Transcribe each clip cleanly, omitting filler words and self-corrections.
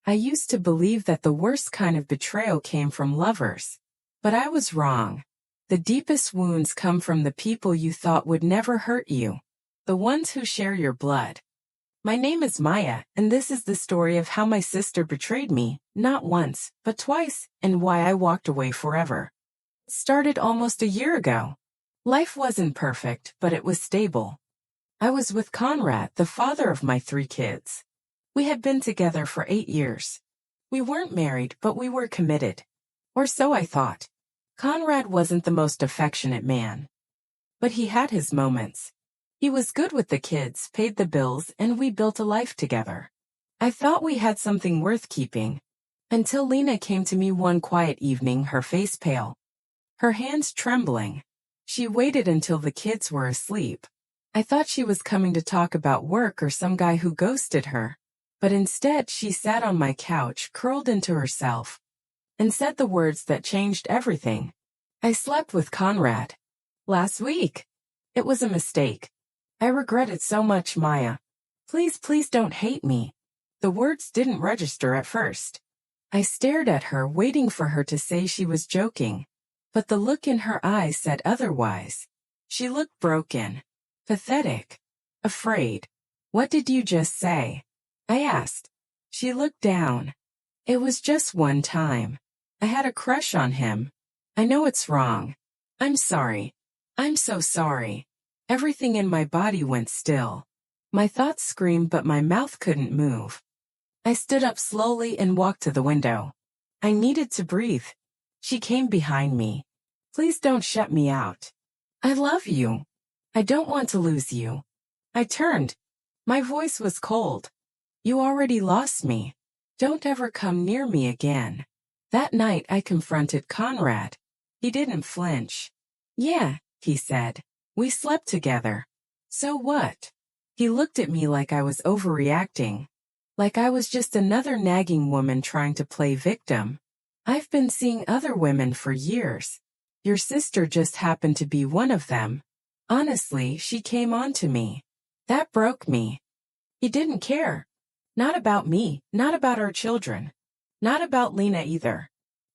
I used to believe that the worst kind of betrayal came from lovers. But I was wrong. The deepest wounds come from the people you thought would never hurt you. The ones who share your blood. My name is Maya, and this is the story of how my sister betrayed me, not once, but twice, and why I walked away forever. It started almost a year ago. Life wasn't perfect, but it was stable. I was with Conrad, the father of my 3 kids. We had been together for 8 years. We weren't married, but we were committed. Or so I thought. Conrad wasn't the most affectionate man. But he had his moments. He was good with the kids, paid the bills, and we built a life together. I thought we had something worth keeping. Until Lena came to me one quiet evening, her face pale, her hands trembling. She waited until the kids were asleep. I thought she was coming to talk about work or some guy who ghosted her. But instead she sat on my couch, curled into herself, and said the words that changed everything. I slept with Conrad. Last week. It was a mistake. I regret it so much, Maya. Please, please don't hate me. The words didn't register at first. I stared at her, waiting for her to say she was joking. But the look in her eyes said otherwise. She looked broken, pathetic, afraid. What did you just say? I asked. She looked down. It was just one time. I had a crush on him. I know it's wrong. I'm sorry. I'm so sorry. Everything in my body went still. My thoughts screamed, but my mouth couldn't move. I stood up slowly and walked to the window. I needed to breathe. She came behind me. Please don't shut me out. I love you. I don't want to lose you. I turned. My voice was cold. You already lost me. Don't ever come near me again. That night I confronted Conrad. He didn't flinch. Yeah, he said. We slept together. So what? He looked at me like I was overreacting. Like I was just another nagging woman trying to play victim. I've been seeing other women for years. Your sister just happened to be one of them. Honestly, she came on to me. That broke me. He didn't care. Not about me, not about our children. Not about Lena either.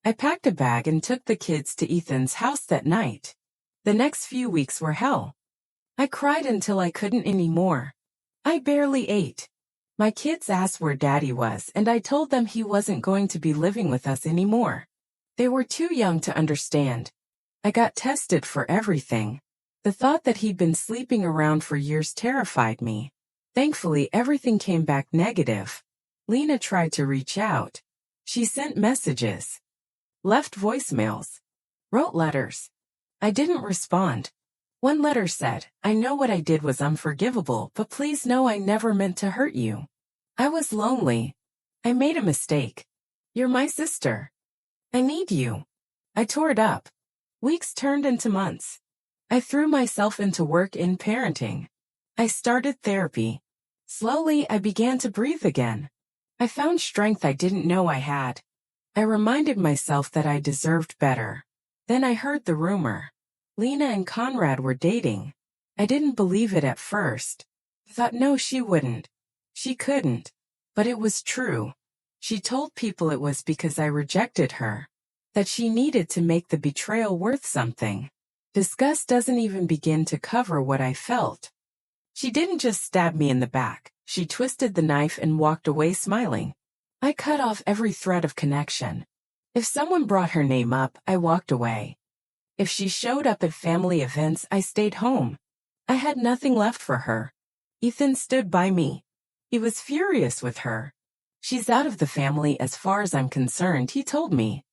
I packed a bag and took the kids to Ethan's house that night. The next few weeks were hell. I cried until I couldn't anymore. I barely ate. My kids asked where Daddy was, and I told them he wasn't going to be living with us anymore. They were too young to understand. I got tested for everything. The thought that he'd been sleeping around for years terrified me. Thankfully, everything came back negative. Lena tried to reach out. She sent messages, left voicemails, wrote letters. I didn't respond. One letter said, I know what I did was unforgivable, but please know I never meant to hurt you. I was lonely. I made a mistake. You're my sister. I need you. I tore it up. Weeks turned into months. I threw myself into work in parenting. I started therapy. Slowly, I began to breathe again. I found strength I didn't know I had. I reminded myself that I deserved better. Then I heard the rumor. Lena and Conrad were dating. I didn't believe it at first. I thought no, she wouldn't. She couldn't. But it was true. She told people it was because I rejected her. That she needed to make the betrayal worth something. Disgust doesn't even begin to cover what I felt. She didn't just stab me in the back. She twisted the knife and walked away smiling. I cut off every thread of connection. If someone brought her name up, I walked away. If she showed up at family events, I stayed home. I had nothing left for her. Ethan stood by me. He was furious with her. She's out of the family as far as I'm concerned, he told me.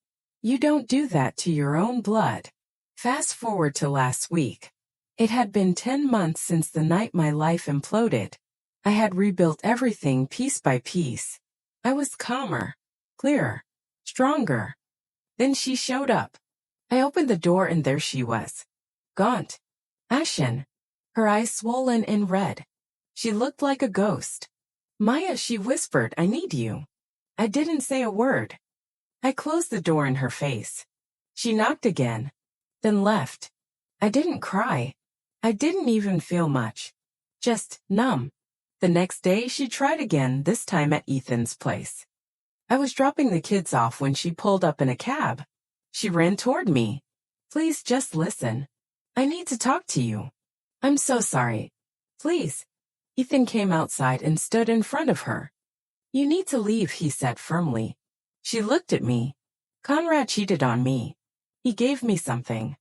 You don't do that to your own blood. Fast forward to last week. It had been 10 months since the night my life imploded. I had rebuilt everything piece by piece. I was calmer, clearer, stronger. Then she showed up. I opened the door and there she was. Gaunt, ashen, her eyes swollen and red. She looked like a ghost. Maya, she whispered, I need you. I didn't say a word. I closed the door in her face. She knocked again, then left. I didn't cry. I didn't even feel much. Just numb. The next day she tried again, this time at Ethan's place. I was dropping the kids off when she pulled up in a cab. She ran toward me. Please just listen. I need to talk to you. I'm so sorry. Please. Ethan came outside and stood in front of her. You need to leave, he said firmly. She looked at me. Conrad cheated on me. He gave me something.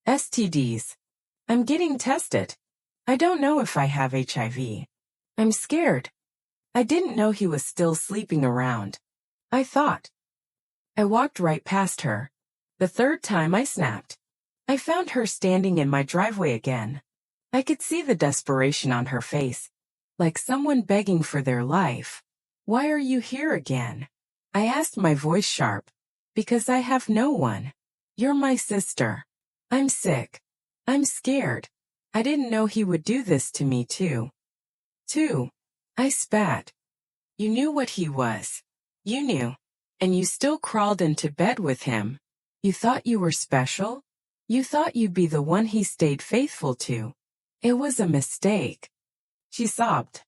STDs. I'm getting tested. I don't know if I have HIV. I'm scared. I didn't know he was still sleeping around. I thought. I walked right past her. The third time I snapped. I found her standing in my driveway again. I could see the desperation on her face, like someone begging for their life. Why are you here again? I asked, my voice sharp. Because I have no one. You're my sister. I'm sick. I'm scared. I didn't know he would do this to me too. I spat. You knew what he was. You knew. And you still crawled into bed with him. You thought you were special? You thought you'd be the one he stayed faithful to. It was a mistake. She sobbed.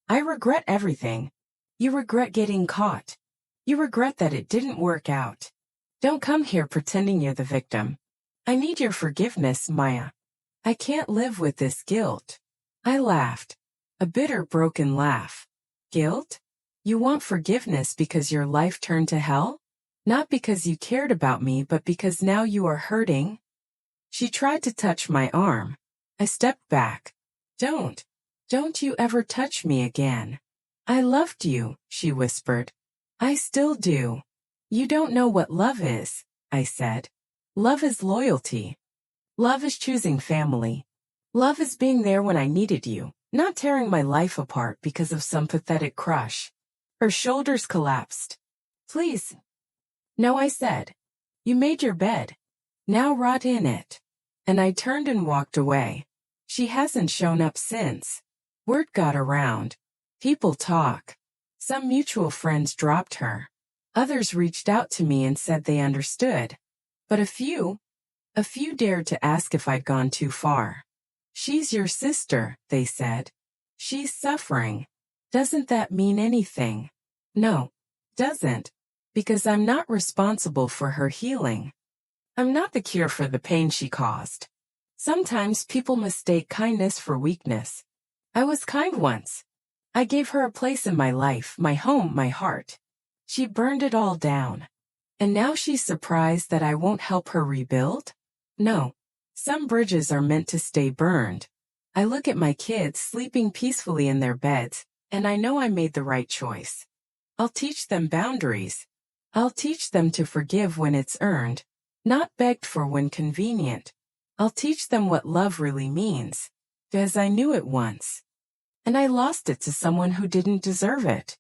I regret everything. You regret getting caught. You regret that it didn't work out. Don't come here pretending you're the victim. I need your forgiveness, Maya. I can't live with this guilt. I laughed. A bitter, broken laugh. Guilt? You want forgiveness because your life turned to hell? Not because you cared about me, but because now you are hurting? She tried to touch my arm. I stepped back. Don't you ever touch me again. I loved you, she whispered. I still do. You don't know what love is, I said. Love is loyalty. Love is choosing family. Love is being there when I needed you, not tearing my life apart because of some pathetic crush. Her shoulders collapsed. Please. No, I said. You made your bed. Now rot in it. And I turned and walked away. She hasn't shown up since. Word got around. People talk. Some mutual friends dropped her. Others reached out to me and said they understood. But a few dared to ask if I'd gone too far. She's your sister, they said. She's suffering. Doesn't that mean anything? No, doesn't. Because I'm not responsible for her healing. I'm not the cure for the pain she caused. Sometimes people mistake kindness for weakness. I was kind once. I gave her a place in my life, my home, my heart. She burned it all down. And now she's surprised that I won't help her rebuild? No. Some bridges are meant to stay burned. I look at my kids sleeping peacefully in their beds, and I know I made the right choice. I'll teach them boundaries. I'll teach them to forgive when it's earned, not begged for when convenient. I'll teach them what love really means, because I knew it once. And I lost it to someone who didn't deserve it.